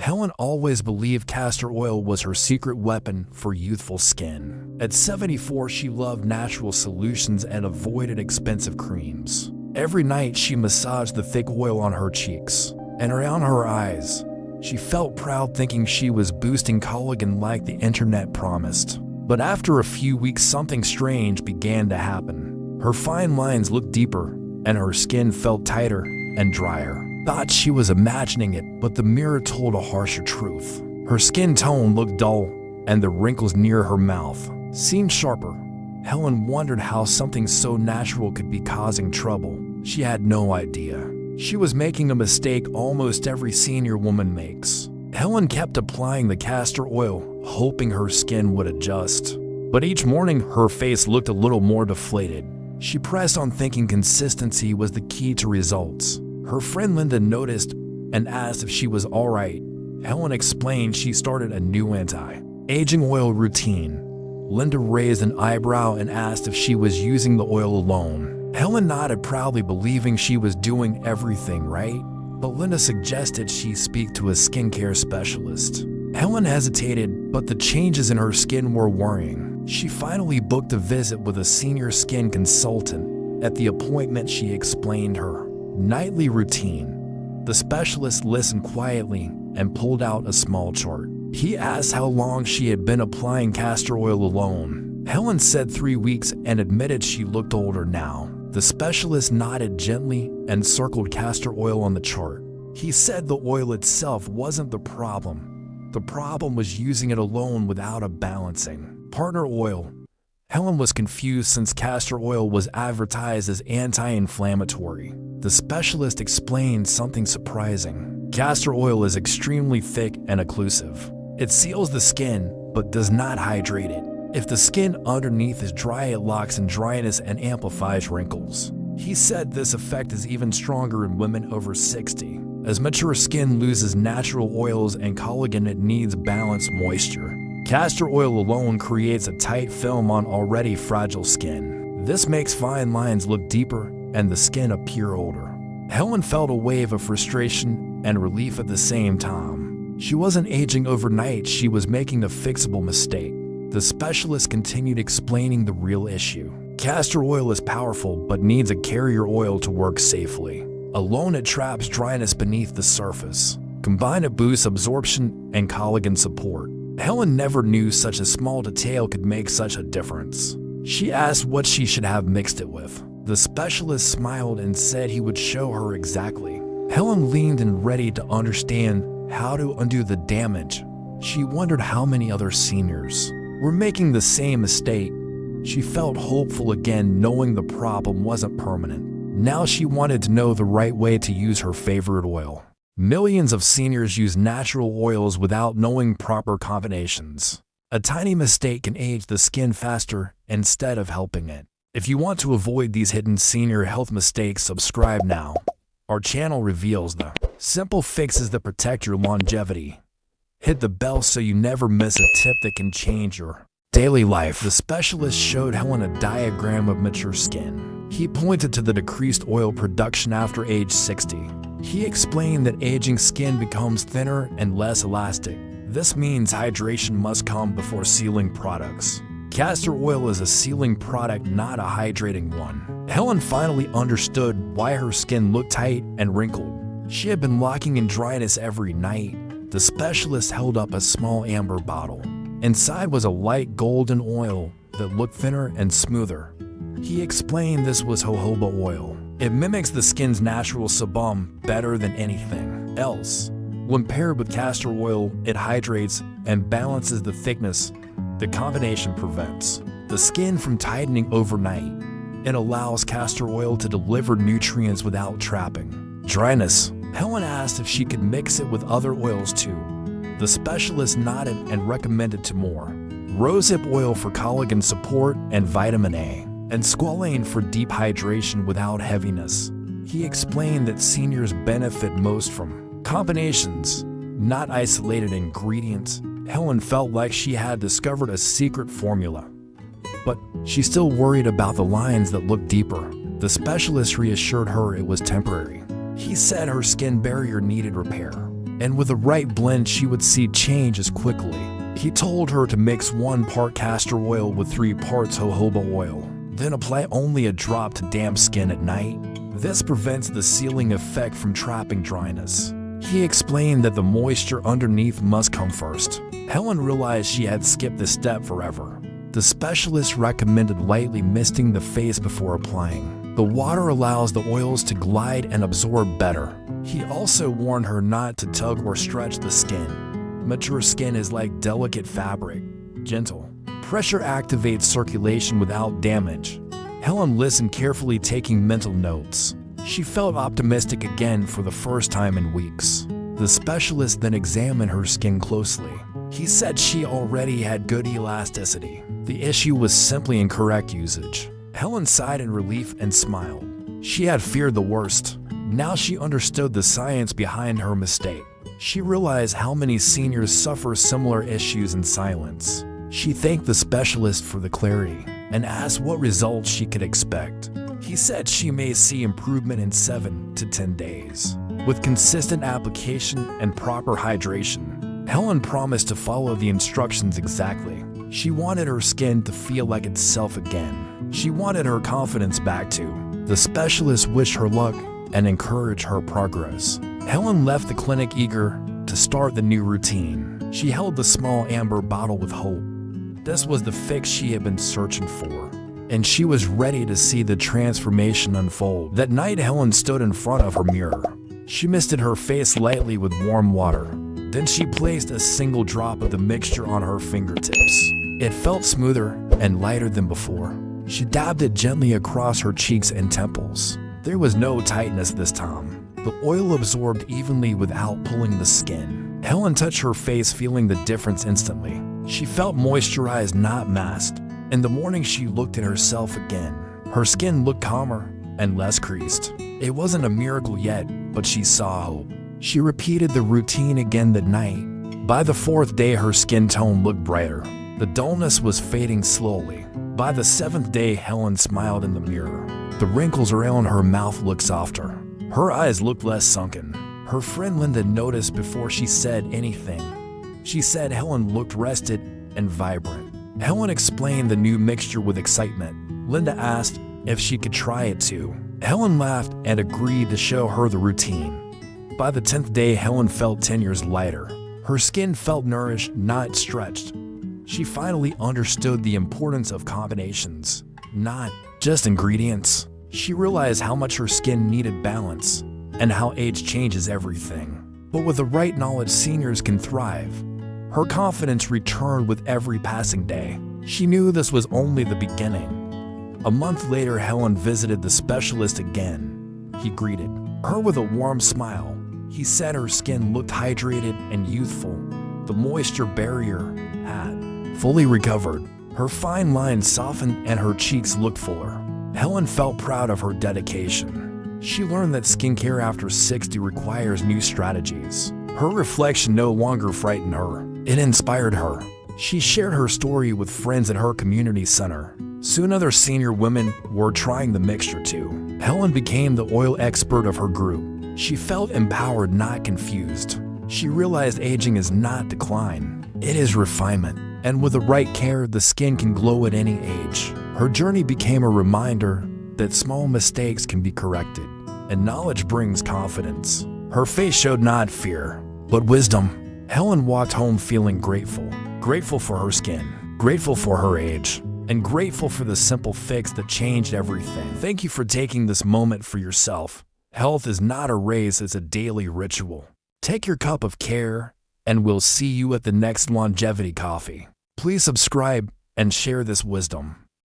Helen always believed castor oil was her secret weapon for youthful skin. At 74, she loved natural solutions and avoided expensive creams. Every night, she massaged the thick oil on her cheeks and around her eyes. She felt proud thinking she was boosting collagen like the internet promised. But after a few weeks, something strange began to happen. Her fine lines looked deeper, and her skin felt tighter and drier. Thought she was imagining it, but the mirror told a harsher truth. Her skin tone looked dull, and the wrinkles near her mouth seemed sharper. Helen wondered how something so natural could be causing trouble. She had no idea. She was making a mistake almost every senior woman makes. Helen kept applying the castor oil, hoping her skin would adjust. But each morning, her face looked a little more deflated. She pressed on thinking consistency was the key to results. Her friend Linda noticed and asked if she was all right. Helen explained she started a new anti-aging oil routine. Linda raised an eyebrow and asked if she was using the oil alone. Helen nodded proudly, believing she was doing everything right, but Linda suggested she speak to a skincare specialist. Helen hesitated, but the changes in her skin were worrying. She finally booked a visit with a senior skin consultant. At the appointment, she explained her nightly routine. The specialist listened quietly and pulled out a small chart. He asked how long she had been applying castor oil alone. Helen said 3 weeks and admitted she looked older now. The specialist nodded gently and circled castor oil on the chart. He said the oil itself wasn't the problem. The problem was using it alone without a balancing partner oil. Helen was confused since castor oil was advertised as anti-inflammatory. The specialist explained something surprising. Castor oil is extremely thick and occlusive. It seals the skin, but does not hydrate it. If the skin underneath is dry, it locks in dryness and amplifies wrinkles. He said this effect is even stronger in women over 60. As mature skin loses natural oils and collagen, it needs balanced moisture. Castor oil alone creates a tight film on already fragile skin. This makes fine lines look deeper and the skin appear older. Helen felt a wave of frustration and relief at the same time. She wasn't aging overnight, she was making a fixable mistake. The specialist continued explaining the real issue. Castor oil is powerful but needs a carrier oil to work safely. Alone, it traps dryness beneath the surface. Combined, it boosts absorption and collagen support. Helen never knew such a small detail could make such a difference. She asked what she should have mixed it with. The specialist smiled and said he would show her exactly. Helen leaned in, ready to understand how to undo the damage. She wondered how many other seniors were making the same mistake. She felt hopeful again, knowing the problem wasn't permanent. Now she wanted to know the right way to use her favorite oil. Millions of seniors use natural oils without knowing proper combinations. A tiny mistake can age the skin faster instead of helping it. If you want to avoid these hidden senior health mistakes, subscribe now. Our channel reveals the simple fixes that protect your longevity. Hit the bell so you never miss a tip that can change your daily life. The specialist showed Helen a diagram of mature skin. He pointed to the decreased oil production after age 60. He explained that aging skin becomes thinner and less elastic. This means hydration must come before sealing products. Castor oil is a sealing product, not a hydrating one. Helen finally understood why her skin looked tight and wrinkled. She had been locking in dryness every night. The specialist held up a small amber bottle. Inside was a light golden oil that looked thinner and smoother. He explained this was jojoba oil. It mimics the skin's natural sebum better than anything else. When paired with castor oil, it hydrates and balances the thickness. The combination prevents the skin from tightening overnight. It allows castor oil to deliver nutrients without trapping dryness. Helen asked if she could mix it with other oils too. The specialist nodded and recommended two more: rosehip oil for collagen support and vitamin A, and squalane for deep hydration without heaviness. He explained that seniors benefit most from combinations, not isolated ingredients. Helen felt like she had discovered a secret formula, but she still worried about the lines that looked deeper. The specialist reassured her it was temporary. He said her skin barrier needed repair. and with the right blend she would see changes quickly. He told her to mix 1 part castor oil with 3 parts jojoba oil, then apply only a drop to damp skin at night. This prevents the sealing effect from trapping dryness. He explained that the moisture underneath must come first. Helen realized she had skipped this step forever. The specialist recommended lightly misting the face before applying. The water allows the oils to glide and absorb better. He also warned her not to tug or stretch the skin. Mature skin is like delicate fabric, gentle. Pressure activates circulation without damage. Helen listened carefully, taking mental notes. She felt optimistic again for the first time in weeks. The specialist then examined her skin closely. He said she already had good elasticity. The issue was simply incorrect usage. Helen sighed in relief and smiled. She had feared the worst. Now she understood the science behind her mistake. She realized how many seniors suffer similar issues in silence. She thanked the specialist for the clarity and asked what results she could expect. He said she may see improvement in 7 to 10 days. With consistent application and proper hydration, Helen promised to follow the instructions exactly. She wanted her skin to feel like itself again. She wanted her confidence back too. The specialist wished her luck and encouraged her progress. Helen left the clinic eager to start the new routine. She held the small amber bottle with hope. This was the fix she had been searching for, and she was ready to see the transformation unfold. That night, Helen stood in front of her mirror. She misted her face lightly with warm water. Then she placed a single drop of the mixture on her fingertips. It felt smoother and lighter than before. She dabbed it gently across her cheeks and temples. There was no tightness this time. The oil absorbed evenly without pulling the skin. Helen touched her face, feeling the difference instantly. She felt moisturized, not masked. In the morning, she looked at herself again. Her skin looked calmer and less creased. It wasn't a miracle yet, but she saw hope. She repeated the routine again that night. By the 4th day, her skin tone looked brighter. The dullness was fading slowly. By the 7th day, Helen smiled in the mirror. The wrinkles around her mouth looked softer. Her eyes looked less sunken. Her friend Linda noticed before she said anything. She said Helen looked rested and vibrant. Helen explained the new mixture with excitement. Linda asked if she could try it too. Helen laughed and agreed to show her the routine. By the 10th day, Helen felt 10 years lighter. Her skin felt nourished, not stretched. She finally understood the importance of combinations, not just ingredients. She realized how much her skin needed balance and how age changes everything. But with the right knowledge, seniors can thrive. Her confidence returned with every passing day. She knew this was only the beginning. A month later, Helen visited the specialist again. He greeted her with a warm smile. He said her skin looked hydrated and youthful. The moisture barrier had fully recovered. Her fine lines softened and her cheeks looked fuller. Helen felt proud of her dedication. She learned that skincare after 60 requires new strategies. Her reflection no longer frightened her. It inspired her. She shared her story with friends at her community center. Soon other senior women were trying the mixture too. Helen became the oil expert of her group. She felt empowered, not confused. She realized aging is not decline, it is refinement. And with the right care, the skin can glow at any age. Her journey became a reminder that small mistakes can be corrected, and knowledge brings confidence. Her face showed not fear, but wisdom. Helen walked home feeling grateful. Grateful for her skin, grateful for her age, and grateful for the simple fix that changed everything. Thank you for taking this moment for yourself. Health is not a race, it's a daily ritual. Take your cup of care, and we'll see you at the next longevity coffee. Please subscribe and share this wisdom.